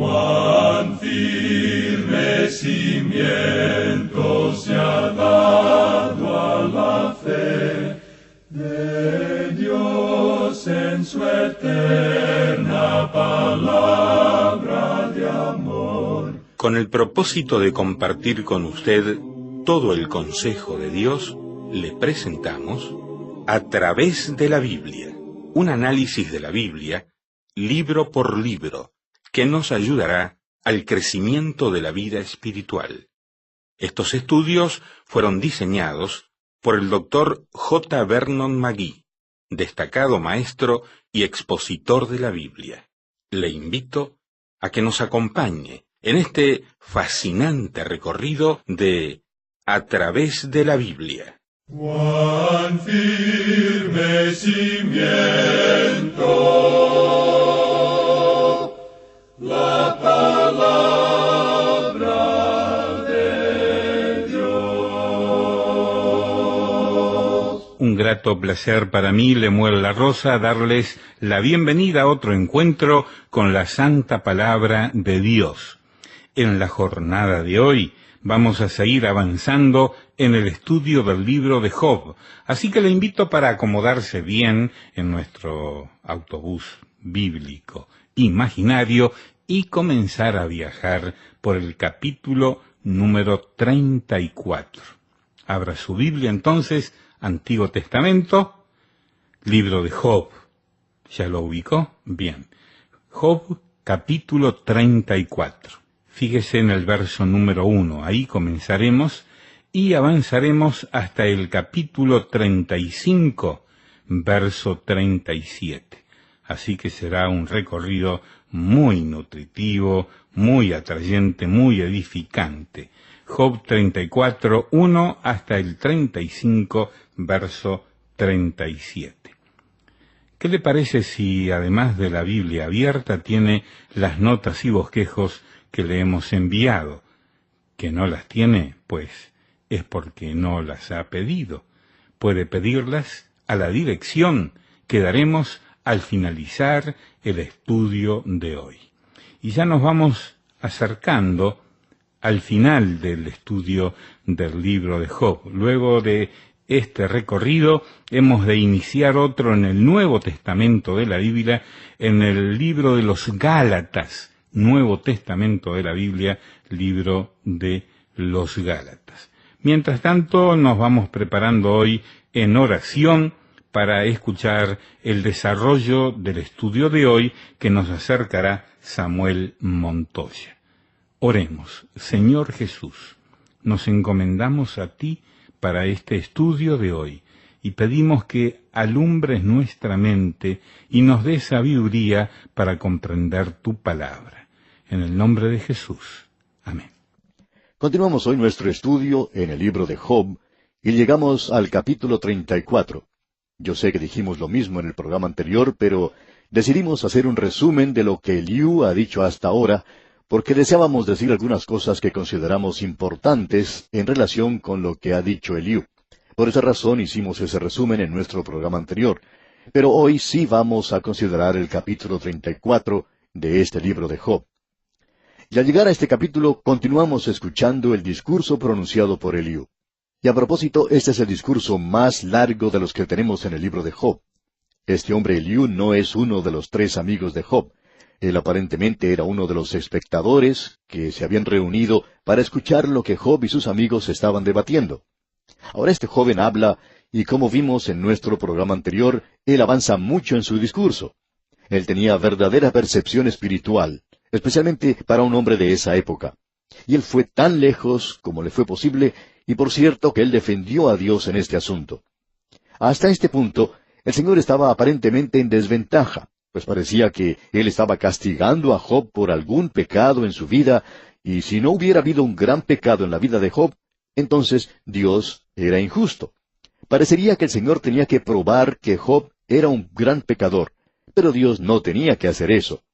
Cuán firme cimiento se ha dado a la fe de Dios en su eterna palabra de amor. Con el propósito de compartir con usted todo el consejo de Dios, le presentamos A través de la Biblia, un análisis de la Biblia, libro por libro, que nos ayudará al crecimiento de la vida espiritual. Estos estudios fueron diseñados por el Dr. J. Vernon McGee, destacado maestro y expositor de la Biblia. Le invito a que nos acompañe en este fascinante recorrido de A través de la Biblia. Cuán firme cimiento la palabra de Dios. Un grato placer para mí, Lemuel La Rosa, darles la bienvenida a otro encuentro con la Santa Palabra de Dios. En la jornada de hoy vamos a seguir avanzando en el estudio del libro de Job, así que le invito para acomodarse bien en nuestro autobús bíblico imaginario y comenzar a viajar por el capítulo número 34. Abra su Biblia entonces, Antiguo Testamento, libro de Job. ¿Ya lo ubicó? Bien. Job, capítulo 34. Fíjese en el verso número 1, ahí comenzaremos y avanzaremos hasta el capítulo 35, verso 37. Así que será un recorrido muy nutritivo, muy atrayente, muy edificante. Job 34, 1 hasta el 35, verso 37. ¿Qué le parece si, además de la Biblia abierta, tiene las notas y bosquejos que le hemos enviado? ¿Que no las tiene? Pues es porque no las ha pedido. Puede pedirlas a la dirección que daremos al finalizar el estudio de hoy. Y ya nos vamos acercando al final del estudio del libro de Job. Luego de este recorrido hemos de iniciar otro en el Nuevo Testamento de la Biblia, en el libro de los Gálatas, Nuevo Testamento de la Biblia, libro de los Gálatas. Mientras tanto, nos vamos preparando hoy en oración para escuchar el desarrollo del estudio de hoy que nos acercará Samuel Montoya. Oremos. Señor Jesús, nos encomendamos a ti para este estudio de hoy y pedimos que alumbres nuestra mente y nos des sabiduría para comprender tu palabra. En el nombre de Jesús. Amén. Continuamos hoy nuestro estudio en el libro de Job y llegamos al capítulo 34. Yo sé que dijimos lo mismo en el programa anterior, pero decidimos hacer un resumen de lo que Eliú ha dicho hasta ahora, porque deseábamos decir algunas cosas que consideramos importantes en relación con lo que ha dicho Eliú. Por esa razón hicimos ese resumen en nuestro programa anterior. Pero hoy sí vamos a considerar el capítulo 34 de este libro de Job. Y al llegar a este capítulo continuamos escuchando el discurso pronunciado por Eliú. Y a propósito, este es el discurso más largo de los que tenemos en el libro de Job. Este hombre Eliú no es uno de los 3 amigos de Job. Él aparentemente era uno de los espectadores que se habían reunido para escuchar lo que Job y sus amigos estaban debatiendo. Ahora este joven habla, y como vimos en nuestro programa anterior, él avanza mucho en su discurso. Él tenía verdadera percepción espiritual, especialmente para un hombre de esa época. Y él fue tan lejos como le fue posible, y por cierto que él defendió a Dios en este asunto. Hasta este punto, el Señor estaba aparentemente en desventaja, pues parecía que él estaba castigando a Job por algún pecado en su vida, y si no hubiera habido un gran pecado en la vida de Job, entonces Dios era injusto. Parecería que el Señor tenía que probar que Job era un gran pecador, pero Dios no tenía que hacer eso.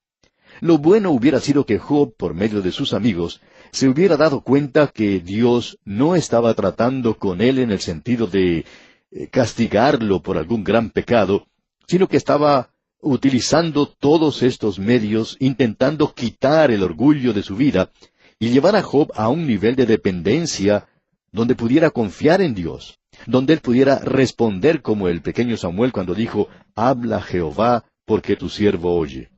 Lo bueno hubiera sido que Job, por medio de sus amigos, se hubiera dado cuenta que Dios no estaba tratando con él en el sentido de castigarlo por algún gran pecado, sino que estaba utilizando todos estos medios, intentando quitar el orgullo de su vida y llevar a Job a un nivel de dependencia donde pudiera confiar en Dios, donde él pudiera responder como el pequeño Samuel cuando dijo, «Habla Jehová, porque tu siervo oye».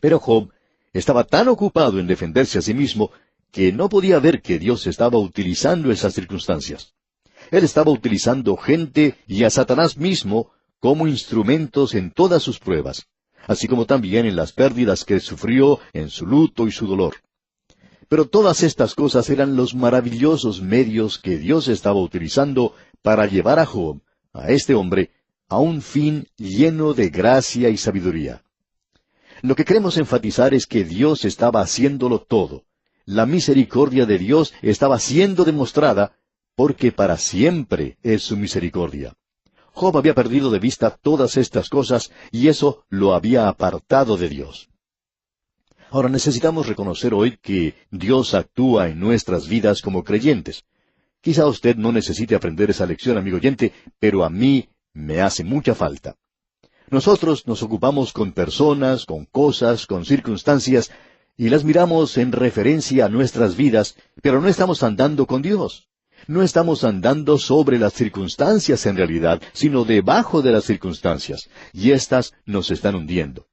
Pero Job estaba tan ocupado en defenderse a sí mismo que no podía ver que Dios estaba utilizando esas circunstancias. Él estaba utilizando gente y a Satanás mismo como instrumentos en todas sus pruebas, así como también en las pérdidas que sufrió, en su luto y su dolor. Pero todas estas cosas eran los maravillosos medios que Dios estaba utilizando para llevar a Job, a este hombre, a un fin lleno de gracia y sabiduría. Lo que queremos enfatizar es que Dios estaba haciéndolo todo. La misericordia de Dios estaba siendo demostrada porque para siempre es su misericordia. Job había perdido de vista todas estas cosas y eso lo había apartado de Dios. Ahora necesitamos reconocer hoy que Dios actúa en nuestras vidas como creyentes. Quizá usted no necesite aprender esa lección, amigo oyente, pero a mí me hace mucha falta. Nosotros nos ocupamos con personas, con cosas, con circunstancias, y las miramos en referencia a nuestras vidas, pero no estamos andando con Dios. No estamos andando sobre las circunstancias en realidad, sino debajo de las circunstancias, y éstas nos están hundiendo.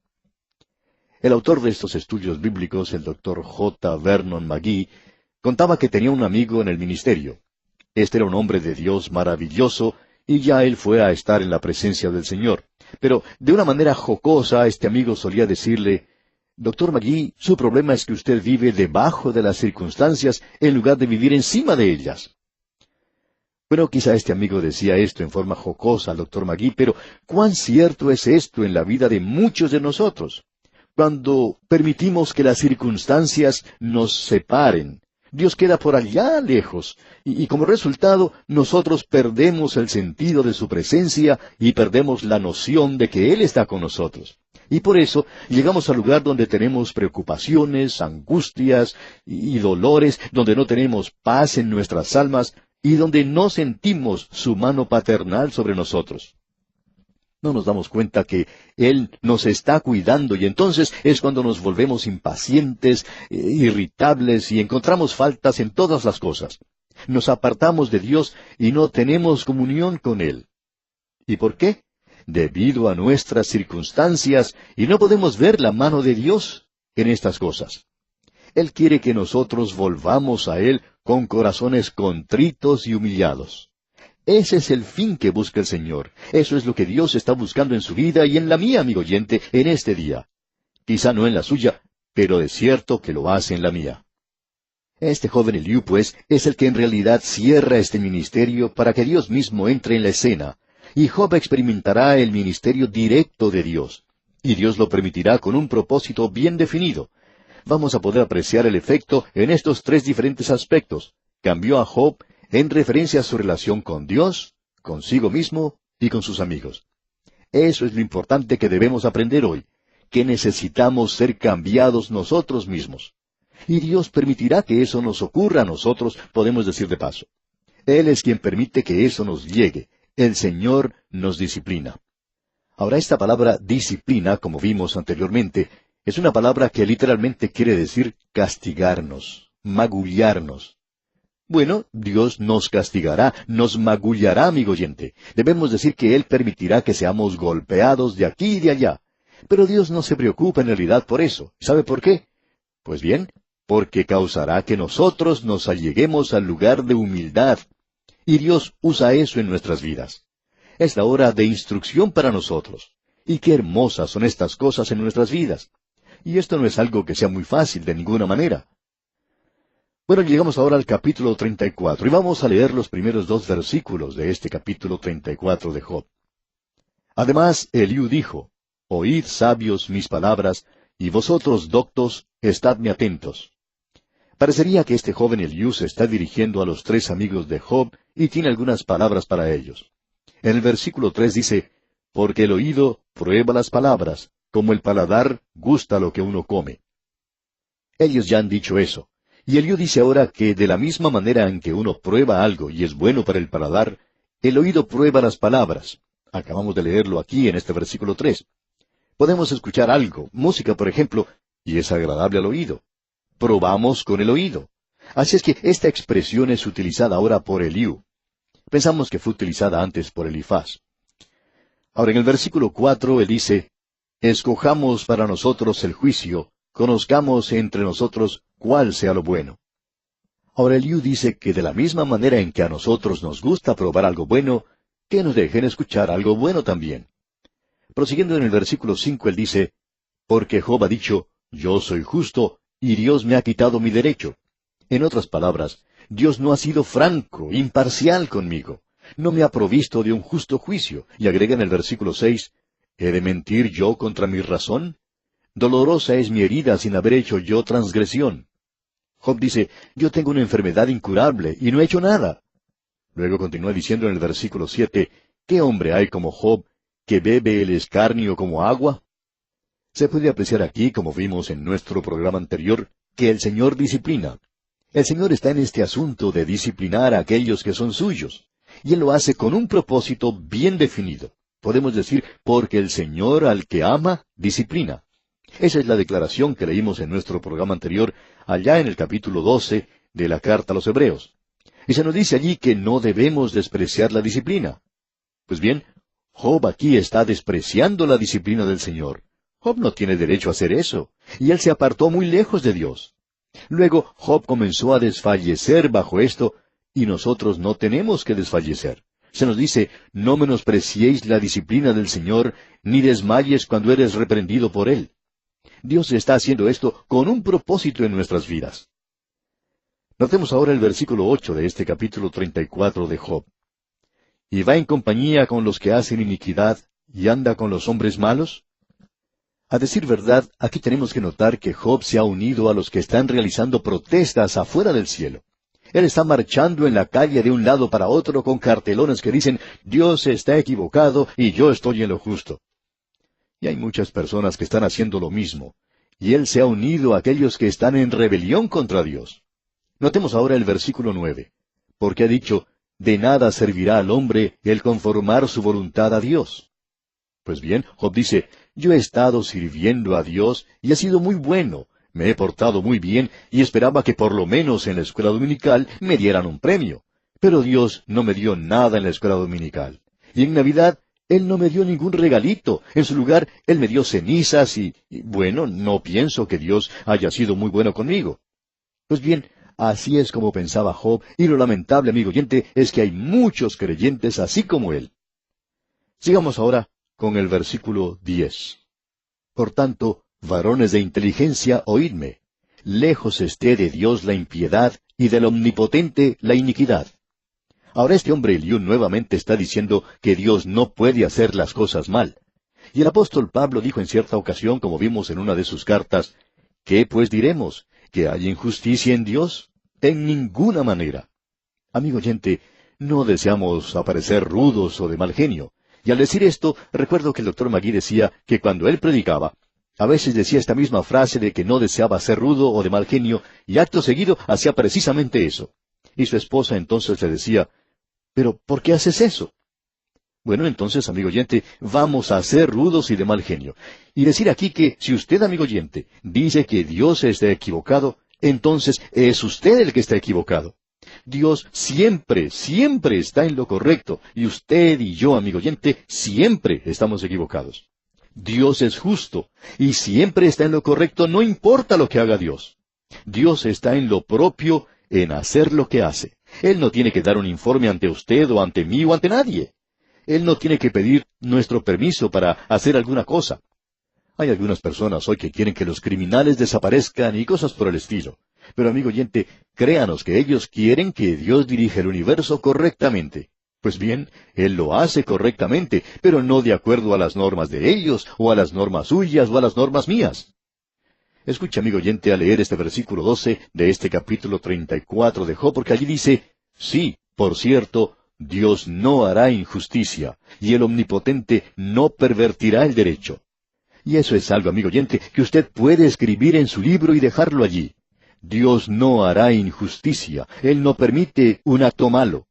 El autor de estos estudios bíblicos, el Dr. J. Vernon McGee, contaba que tenía un amigo en el ministerio. Este era un hombre de Dios maravilloso, y ya él fue a estar en la presencia del Señor. Pero de una manera jocosa, este amigo solía decirle, «Dr. McGee, su problema es que usted vive debajo de las circunstancias en lugar de vivir encima de ellas». Bueno, quizá este amigo decía esto en forma jocosa al Dr. McGee, pero ¿cuán cierto es esto en la vida de muchos de nosotros? Cuando permitimos que las circunstancias nos separen, Dios queda por allá lejos, y como resultado nosotros perdemos el sentido de su presencia y perdemos la noción de que Él está con nosotros. Y por eso llegamos al lugar donde tenemos preocupaciones, angustias y dolores, donde no tenemos paz en nuestras almas y donde no sentimos su mano paternal sobre nosotros. No nos damos cuenta que Él nos está cuidando y entonces es cuando nos volvemos impacientes, irritables y encontramos faltas en todas las cosas. Nos apartamos de Dios y no tenemos comunión con Él. ¿Y por qué? Debido a nuestras circunstancias y no podemos ver la mano de Dios en estas cosas. Él quiere que nosotros volvamos a Él con corazones contritos y humillados. Ese es el fin que busca el Señor. Eso es lo que Dios está buscando en su vida y en la mía, amigo oyente, en este día. Quizá no en la suya, pero de cierto que lo hace en la mía. Este joven Eliú, pues, es el que en realidad cierra este ministerio para que Dios mismo entre en la escena, y Job experimentará el ministerio directo de Dios, y Dios lo permitirá con un propósito bien definido. Vamos a poder apreciar el efecto en estos tres diferentes aspectos. Cambió a Job en referencia a su relación con Dios, consigo mismo y con sus amigos. Eso es lo importante que debemos aprender hoy, que necesitamos ser cambiados nosotros mismos. Y Dios permitirá que eso nos ocurra a nosotros, podemos decir de paso. Él es quien permite que eso nos llegue. El Señor nos disciplina. Ahora, esta palabra disciplina, como vimos anteriormente, es una palabra que literalmente quiere decir castigarnos, magullarnos. Bueno, Dios nos castigará, nos magullará, amigo oyente. Debemos decir que Él permitirá que seamos golpeados de aquí y de allá. Pero Dios no se preocupa en realidad por eso. ¿Sabe por qué? Pues bien, porque causará que nosotros nos alleguemos al lugar de humildad. Y Dios usa eso en nuestras vidas. Es la hora de instrucción para nosotros. Y qué hermosas son estas cosas en nuestras vidas. Y esto no es algo que sea muy fácil de ninguna manera. Bueno, llegamos ahora al capítulo 34 y vamos a leer los primeros 2 versículos de este capítulo 34 de Job. Además, Eliú dijo, «Oíd, sabios, mis palabras, y vosotros, doctos, estadme atentos». Parecería que este joven Eliú se está dirigiendo a los 3 amigos de Job y tiene algunas palabras para ellos. En el versículo 3 dice, «Porque el oído prueba las palabras, como el paladar gusta lo que uno come». Ellos ya han dicho eso. Y Eliú dice ahora que de la misma manera en que uno prueba algo y es bueno para el paladar, el oído prueba las palabras. Acabamos de leerlo aquí en este versículo 3. Podemos escuchar algo, música por ejemplo, y es agradable al oído. Probamos con el oído. Así es que esta expresión es utilizada ahora por Eliú. Pensamos que fue utilizada antes por Elifaz. Ahora en el versículo 4 él dice, escojamos para nosotros el juicio, conozcamos entre nosotros cuál sea lo bueno. Ahora Eliú dice que de la misma manera en que a nosotros nos gusta probar algo bueno, que nos dejen escuchar algo bueno también. Prosiguiendo en el versículo 5 él dice, porque Job ha dicho, yo soy justo, y Dios me ha quitado mi derecho. En otras palabras, Dios no ha sido franco, imparcial conmigo. No me ha provisto de un justo juicio. Y agrega en el versículo 6, ¿he de mentir yo contra mi razón? Dolorosa es mi herida sin haber hecho yo transgresión. Job dice, yo tengo una enfermedad incurable y no he hecho nada. Luego continúa diciendo en el versículo 7, ¿qué hombre hay como Job, que bebe el escarnio como agua? Se puede apreciar aquí, como vimos en nuestro programa anterior, que el Señor disciplina. El Señor está en este asunto de disciplinar a aquellos que son suyos. Y Él lo hace con un propósito bien definido. Podemos decir, porque el Señor al que ama, disciplina. Esa es la declaración que leímos en nuestro programa anterior, allá en el capítulo 12 de la carta a los Hebreos. Y se nos dice allí que no debemos despreciar la disciplina. Pues bien, Job aquí está despreciando la disciplina del Señor. Job no tiene derecho a hacer eso, y él se apartó muy lejos de Dios. Luego Job comenzó a desfallecer bajo esto, y nosotros no tenemos que desfallecer. Se nos dice, no menospreciéis la disciplina del Señor, ni desmayes cuando eres reprendido por Él. Dios está haciendo esto con un propósito en nuestras vidas. Notemos ahora el versículo 8 de este capítulo 34 de Job. ¿Y va en compañía con los que hacen iniquidad, y anda con los hombres malos? A decir verdad, aquí tenemos que notar que Job se ha unido a los que están realizando protestas afuera del cielo. Él está marchando en la calle de un lado para otro con cartelones que dicen, Dios está equivocado y yo estoy en lo justo. Y hay muchas personas que están haciendo lo mismo, y él se ha unido a aquellos que están en rebelión contra Dios. Notemos ahora el versículo 9, porque ha dicho, de nada servirá al hombre el conformar su voluntad a Dios. Pues bien, Job dice, yo he estado sirviendo a Dios y he sido muy bueno, me he portado muy bien y esperaba que por lo menos en la escuela dominical me dieran un premio. Pero Dios no me dio nada en la escuela dominical. Y en Navidad, Él no me dio ningún regalito. En su lugar, Él me dio cenizas y bueno, no pienso que Dios haya sido muy bueno conmigo. Pues bien, así es como pensaba Job, y lo lamentable, amigo oyente, es que hay muchos creyentes así como él. Sigamos ahora con el versículo 10. Por tanto, varones de inteligencia, oídme. Lejos esté de Dios la impiedad, y del Omnipotente la iniquidad. Ahora este hombre Eliú nuevamente está diciendo que Dios no puede hacer las cosas mal. Y el apóstol Pablo dijo en cierta ocasión, como vimos en una de sus cartas, ¿qué pues diremos? ¿Que hay injusticia en Dios? En ninguna manera. Amigo oyente, no deseamos aparecer rudos o de mal genio. Y al decir esto, recuerdo que el doctor Magui decía que cuando él predicaba, a veces decía esta misma frase de que no deseaba ser rudo o de mal genio, y acto seguido hacía precisamente eso. Y su esposa entonces le decía, ¿pero por qué haces eso? Bueno, entonces, amigo oyente, vamos a ser rudos y de mal genio. Y decir aquí que si usted, amigo oyente, dice que Dios está equivocado, entonces es usted el que está equivocado. Dios siempre, siempre está en lo correcto, y usted y yo, amigo oyente, siempre estamos equivocados. Dios es justo, y siempre está en lo correcto, no importa lo que haga Dios. Dios está en lo propio, en hacer lo que hace. Él no tiene que dar un informe ante usted o ante mí o ante nadie. Él no tiene que pedir nuestro permiso para hacer alguna cosa. Hay algunas personas hoy que quieren que los criminales desaparezcan y cosas por el estilo. Pero amigo oyente, créanos que ellos quieren que Dios dirija el universo correctamente. Pues bien, Él lo hace correctamente, pero no de acuerdo a las normas de ellos, o a las normas suyas, o a las normas mías. Escucha, amigo oyente, a leer este versículo 12 de este capítulo 34 de Job, porque allí dice, sí, por cierto, Dios no hará injusticia, y el Omnipotente no pervertirá el derecho. Y eso es algo, amigo oyente, que usted puede escribir en su libro y dejarlo allí. Dios no hará injusticia. Él no permite un acto malo.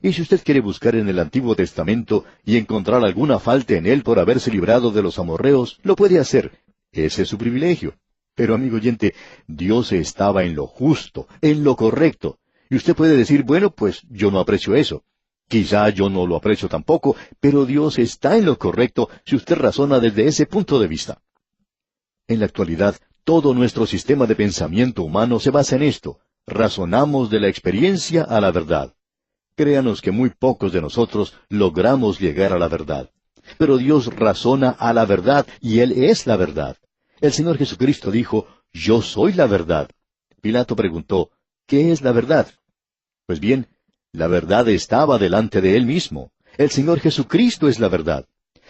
Y si usted quiere buscar en el Antiguo Testamento y encontrar alguna falta en él por haberse librado de los amorreos, lo puede hacer. Ese es su privilegio. Pero, amigo oyente, Dios estaba en lo justo, en lo correcto. Y usted puede decir, bueno, pues yo no aprecio eso. Quizá yo no lo aprecio tampoco, pero Dios está en lo correcto si usted razona desde ese punto de vista. En la actualidad, todo nuestro sistema de pensamiento humano se basa en esto. Razonamos de la experiencia a la verdad. Créanos que muy pocos de nosotros logramos llegar a la verdad. Pero Dios razona a la verdad y Él es la verdad. El Señor Jesucristo dijo, yo soy la verdad. Pilato preguntó, ¿qué es la verdad? Pues bien, la verdad estaba delante de Él mismo. El Señor Jesucristo es la verdad.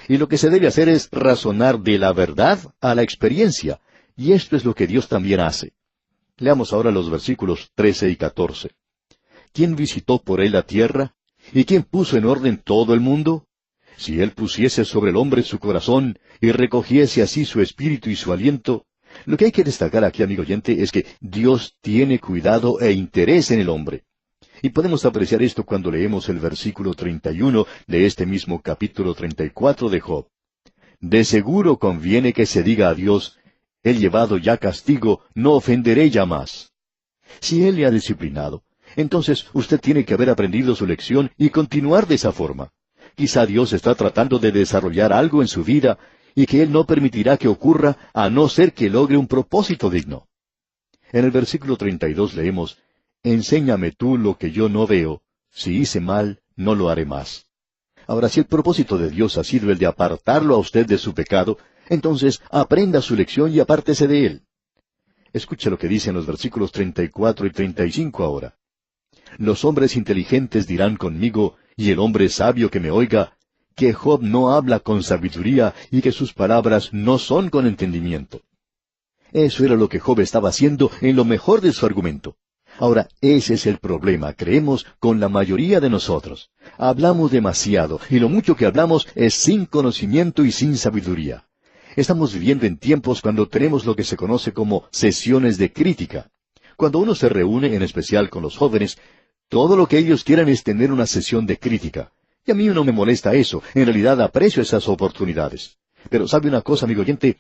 Y lo que se debe hacer es razonar de la verdad a la experiencia. Y esto es lo que Dios también hace. Leamos ahora los versículos 13 y 14. ¿Quién visitó por Él la tierra? ¿Y quién puso en orden todo el mundo? Si Él pusiese sobre el hombre su corazón y recogiese así su espíritu y su aliento. Lo que hay que destacar aquí, amigo oyente, es que Dios tiene cuidado e interés en el hombre. Y podemos apreciar esto cuando leemos el versículo 31 de este mismo capítulo 34 de Job. De seguro conviene que se diga a Dios, he llevado ya castigo, no ofenderé ya más. Si Él le ha disciplinado, entonces usted tiene que haber aprendido su lección y continuar de esa forma. Quizá Dios está tratando de desarrollar algo en su vida y que Él no permitirá que ocurra a no ser que logre un propósito digno. En el versículo 32 leemos, enséñame tú lo que yo no veo, si hice mal, no lo haré más. Ahora, si el propósito de Dios ha sido el de apartarlo a usted de su pecado, entonces aprenda su lección y apártese de él. Escuche lo que dicen los versículos 34 y 35 ahora. Los hombres inteligentes dirán conmigo, y el hombre sabio que me oiga, que Job no habla con sabiduría y que sus palabras no son con entendimiento. Eso era lo que Job estaba haciendo en lo mejor de su argumento. Ahora, ese es el problema, creemos, con la mayoría de nosotros. Hablamos demasiado, y lo mucho que hablamos es sin conocimiento y sin sabiduría. Estamos viviendo en tiempos cuando tenemos lo que se conoce como sesiones de crítica. Cuando uno se reúne, en especial con los jóvenes, todo lo que ellos quieren es tener una sesión de crítica. Y a mí no me molesta eso, en realidad aprecio esas oportunidades. Pero ¿sabe una cosa, amigo oyente?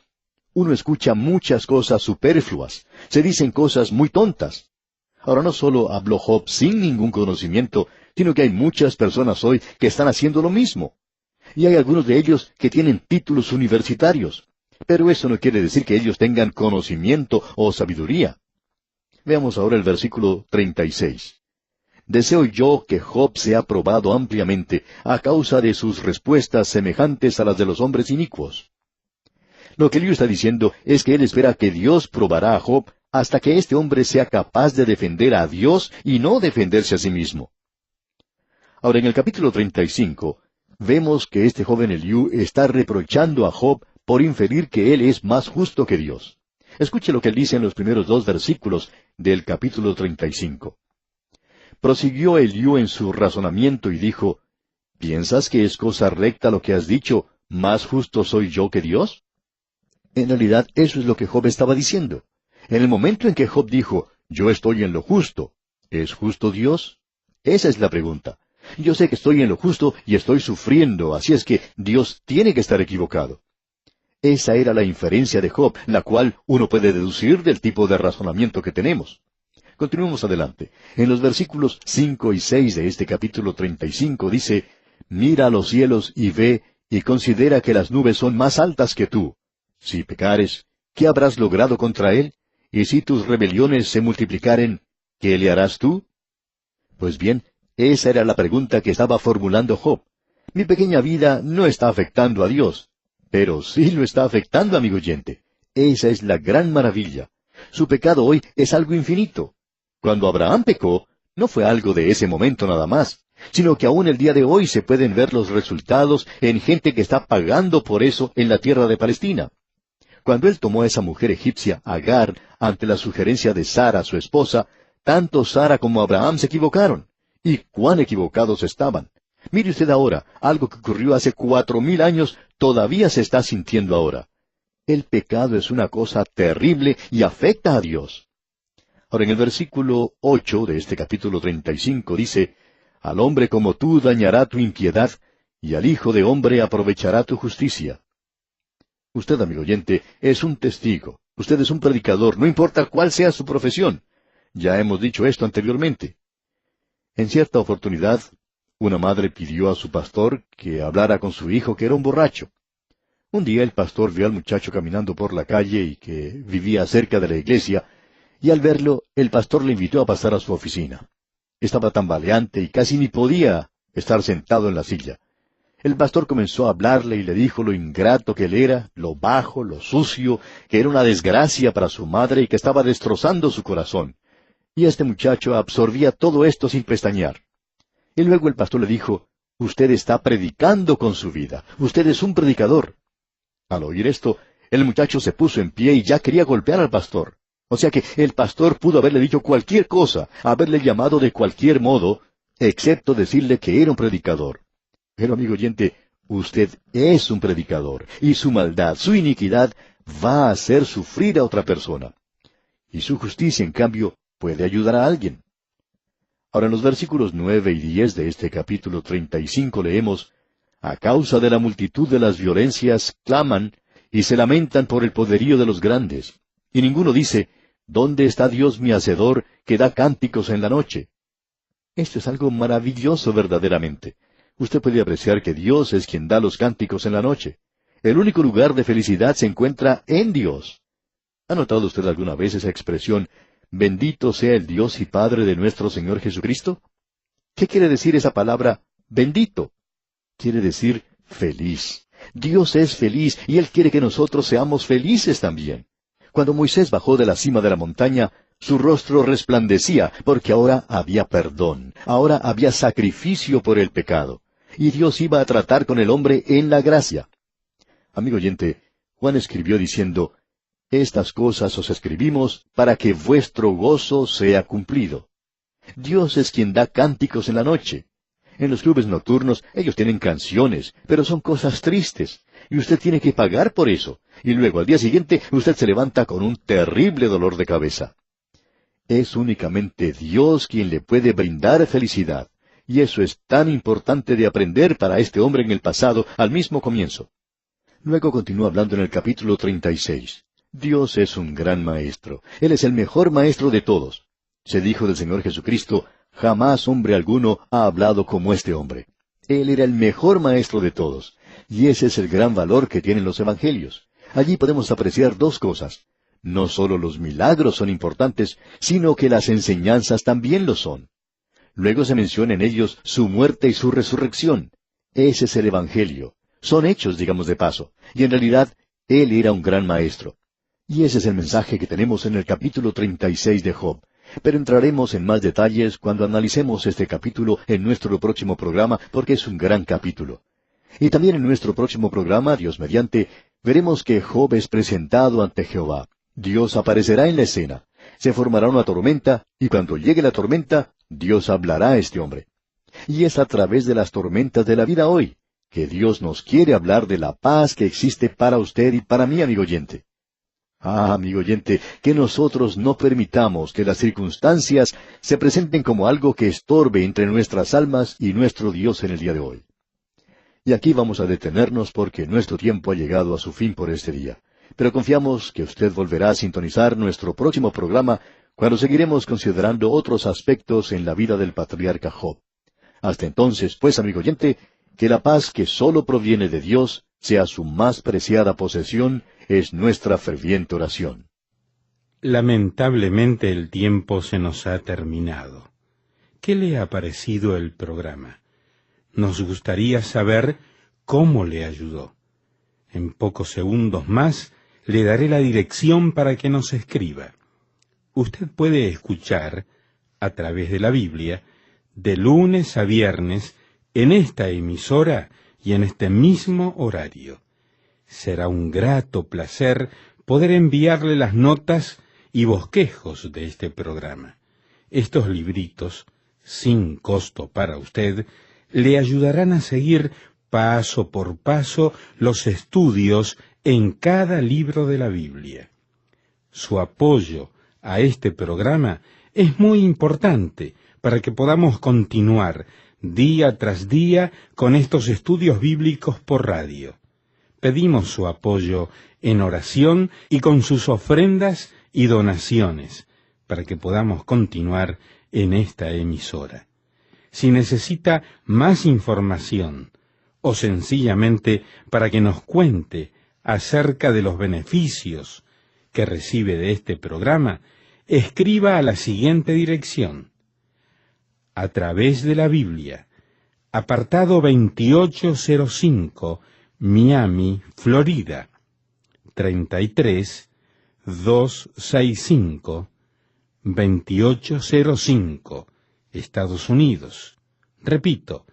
Uno escucha muchas cosas superfluas, se dicen cosas muy tontas. Ahora no solo habló Job sin ningún conocimiento, sino que hay muchas personas hoy que están haciendo lo mismo. Y hay algunos de ellos que tienen títulos universitarios. Pero eso no quiere decir que ellos tengan conocimiento o sabiduría. Veamos ahora el versículo 36. Deseo yo que Job sea probado ampliamente a causa de sus respuestas semejantes a las de los hombres inicuos. Lo que Eliú está diciendo es que él espera que Dios probará a Job hasta que este hombre sea capaz de defender a Dios y no defenderse a sí mismo. Ahora, en el capítulo 35, vemos que este joven Eliú está reprochando a Job por inferir que él es más justo que Dios. Escuche lo que él dice en los primeros 2 versículos del capítulo 35. Prosiguió Eliú en su razonamiento y dijo, ¿piensas que es cosa recta lo que has dicho, más justo soy yo que Dios? En realidad, eso es lo que Job estaba diciendo. En el momento en que Job dijo, yo estoy en lo justo, ¿es justo Dios? Esa es la pregunta. Yo sé que estoy en lo justo y estoy sufriendo, así es que Dios tiene que estar equivocado. Esa era la inferencia de Job, la cual uno puede deducir del tipo de razonamiento que tenemos. Continuemos adelante. En los versículos 5 y 6 de este capítulo 35 dice, mira a los cielos y ve, y considera que las nubes son más altas que tú. Si pecares, ¿qué habrás logrado contra él? Y si tus rebeliones se multiplicaren, ¿qué le harás tú? Pues bien, esa era la pregunta que estaba formulando Job. Mi pequeña vida no está afectando a Dios, pero sí lo está afectando, amigo oyente. Esa es la gran maravilla. Su pecado hoy es algo infinito. Cuando Abraham pecó, no fue algo de ese momento nada más, sino que aún el día de hoy se pueden ver los resultados en gente que está pagando por eso en la tierra de Palestina. Cuando él tomó a esa mujer egipcia, Agar, ante la sugerencia de Sara, su esposa, tanto Sara como Abraham se equivocaron. Y cuán equivocados estaban. Mire usted ahora, algo que ocurrió hace 4000 años, todavía se está sintiendo ahora. El pecado es una cosa terrible y afecta a Dios. Ahora, en el versículo 8 de este capítulo 35 dice, Al hombre como tú dañará tu impiedad, y al Hijo de hombre aprovechará tu justicia. Usted, amigo oyente, es un testigo. Usted es un predicador, no importa cuál sea su profesión. Ya hemos dicho esto anteriormente. En cierta oportunidad, una madre pidió a su pastor que hablara con su hijo, que era un borracho. Un día el pastor vio al muchacho caminando por la calle y que vivía cerca de la iglesia, y al verlo, el pastor le invitó a pasar a su oficina. Estaba tambaleante y casi ni podía estar sentado en la silla. El pastor comenzó a hablarle y le dijo lo ingrato que él era, lo bajo, lo sucio, que era una desgracia para su madre y que estaba destrozando su corazón. Y este muchacho absorbía todo esto sin pestañear. Y luego el pastor le dijo, usted está predicando con su vida, usted es un predicador. Al oír esto, el muchacho se puso en pie y ya quería golpear al pastor. O sea que el pastor pudo haberle dicho cualquier cosa, haberle llamado de cualquier modo, excepto decirle que era un predicador. Pero, amigo oyente, usted es un predicador, y su maldad, su iniquidad, va a hacer sufrir a otra persona. Y su justicia, en cambio, puede ayudar a alguien. Ahora, en los versículos 9 y 10 de este capítulo 35 leemos, a causa de la multitud de las violencias, claman, y se lamentan por el poderío de los grandes. Y ninguno dice, ¿dónde está Dios mi hacedor, que da cánticos en la noche? Esto es algo maravilloso verdaderamente. Usted puede apreciar que Dios es quien da los cánticos en la noche. El único lugar de felicidad se encuentra en Dios. ¿Ha notado usted alguna vez esa expresión, bendito sea el Dios y Padre de nuestro Señor Jesucristo? ¿Qué quiere decir esa palabra, bendito? Quiere decir feliz. Dios es feliz y Él quiere que nosotros seamos felices también. Cuando Moisés bajó de la cima de la montaña, su rostro resplandecía, porque ahora había perdón, ahora había sacrificio por el pecado, y Dios iba a tratar con el hombre en la gracia. Amigo oyente, Juan escribió diciendo, estas cosas os escribimos para que vuestro gozo sea cumplido. Dios es quien da cánticos en la noche. En los clubes nocturnos ellos tienen canciones, pero son cosas tristes, y usted tiene que pagar por eso, y luego al día siguiente usted se levanta con un terrible dolor de cabeza. Es únicamente Dios quien le puede brindar felicidad, y eso es tan importante de aprender para este hombre en el pasado, al mismo comienzo. Luego continúa hablando en el capítulo 36. Dios es un gran maestro. Él es el mejor maestro de todos. Se dijo del Señor Jesucristo, jamás hombre alguno ha hablado como este hombre. Él era el mejor maestro de todos. Y ese es el gran valor que tienen los evangelios. Allí podemos apreciar dos cosas. No solo los milagros son importantes, sino que las enseñanzas también lo son. Luego se menciona en ellos su muerte y su resurrección. Ese es el evangelio. Son hechos, digamos de paso. Y en realidad, Él era un gran maestro. Y ese es el mensaje que tenemos en el capítulo 36 de Job. Pero entraremos en más detalles cuando analicemos este capítulo en nuestro próximo programa, porque es un gran capítulo. Y también en nuestro próximo programa, Dios mediante, veremos que Job es presentado ante Jehová. Dios aparecerá en la escena. Se formará una tormenta, y cuando llegue la tormenta, Dios hablará a este hombre. Y es a través de las tormentas de la vida hoy, que Dios nos quiere hablar de la paz que existe para usted y para mí, amigo oyente. Ah, amigo oyente, que nosotros no permitamos que las circunstancias se presenten como algo que estorbe entre nuestras almas y nuestro Dios en el día de hoy. Y aquí vamos a detenernos porque nuestro tiempo ha llegado a su fin por este día. Pero confiamos que usted volverá a sintonizar nuestro próximo programa cuando seguiremos considerando otros aspectos en la vida del patriarca Job. Hasta entonces, pues, amigo oyente, que la paz que sólo proviene de Dios sea su más preciada posesión, es nuestra ferviente oración. Lamentablemente el tiempo se nos ha terminado. ¿Qué le ha parecido el programa? Nos gustaría saber cómo le ayudó. En pocos segundos más le daré la dirección para que nos escriba. Usted puede escuchar, a través de la Biblia, de lunes a viernes, en esta emisora y en este mismo horario. Será un grato placer poder enviarle las notas y bosquejos de este programa. Estos libritos, sin costo para usted, le ayudarán a seguir paso por paso los estudios en cada libro de la Biblia. Su apoyo a este programa es muy importante para que podamos continuar día tras día con estos estudios bíblicos por radio. Pedimos su apoyo en oración y con sus ofrendas y donaciones para que podamos continuar en esta emisora. Si necesita más información o sencillamente para que nos cuente acerca de los beneficios que recibe de este programa, escriba a la siguiente dirección: A través de la Biblia, apartado 2805, Miami, Florida, 33265, 2805, Estados Unidos. Repito,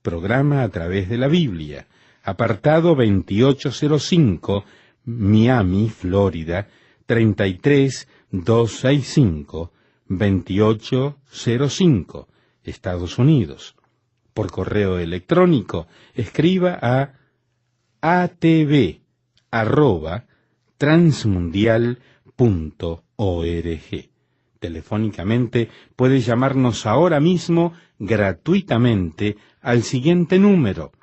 programa A través de la Biblia, apartado 2805, Miami, Florida, 33265, 2805, Estados Unidos. Por correo electrónico, escriba a atv@transmundial.org. Telefónicamente puede llamarnos ahora mismo gratuitamente al siguiente número: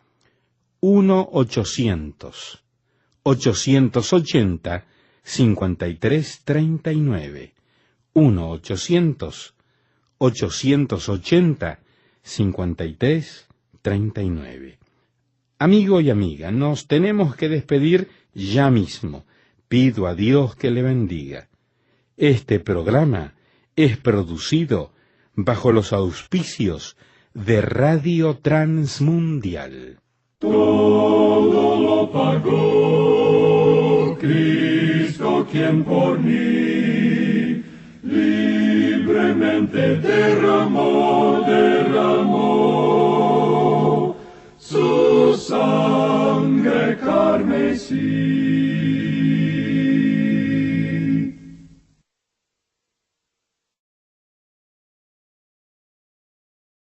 1-800-880-5339. 1-800-880-5339. Amigo y amiga, nos tenemos que despedir ya mismo. Pido a Dios que le bendiga. Este programa es producido bajo los auspicios de Radio Transmundial. Todo lo pagó Cristo, quien por mí libremente derramó su sangre carmesí.